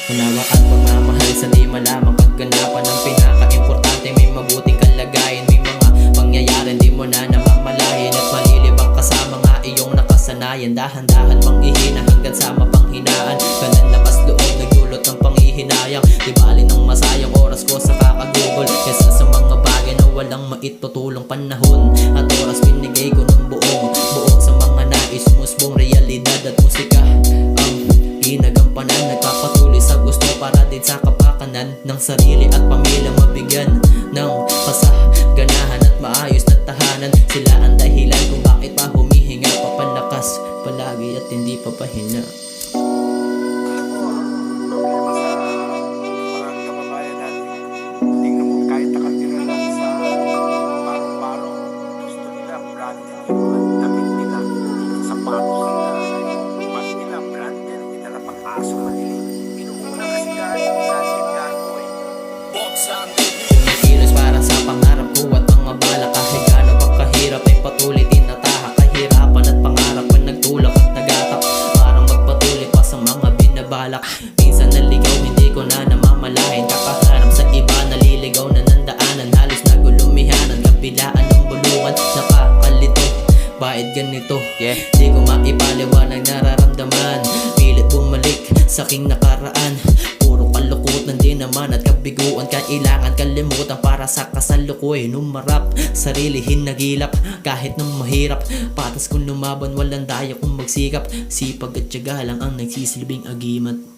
Unawa at pagmamahal sa di malamang kaganapan. Ang pinaka-importante may mabuting kalagayan. May mga pangyayarin di mo na namamalayan at malilibang kasama nga iyong nakasanayan. Dahan-dahan mang ihina hanggang sa mapanghinaan. Ganang lakas loob nagdulot ng panghihinayang. Di bali ng masayang oras ko sa kakagugol kesa sa mga bagay na walang maitutulong panahon at oras binigay ko ng buong sa mga nais musbong realidad at musika ang ginagampanan. Nagpapatuloy sa gusto para din sa kapakanan ng sarili at pamilya mabigyan ng kasaganahan at maayos na tahanan. Sila ang dahilan kung bakit pa humihinga papalakas palagi at hindi papahina. Kumikilos para sa pangarap ko at mga bala. Kahit gaano pa kahirap ay patuloy tinatahak. Kahirapan at pangarapan nagtulak at nagatap. Parang magpatuloy pa sa mga binabalak. Minsan naligaw hindi ko na namamalahin. Kakaharap sa iba naliligaw na nandaanan. Halos nagulumihanan kabilaan ng bulungan. Nakakalito bakit ganito? Di ko maipaliwanag nararamdaman. Pilit bumalik sa aking nakaraan. Puro kalukutan din naman at kabiguan. Kailangan kalimutan para sa kasalukuyan. Umarap, sarilihin nagilap kahit nang mahirap. Patas kung lumaban, walang daya kung magsikap. Sipag at tiyaga lang ang nagsisilbing agimat.